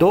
2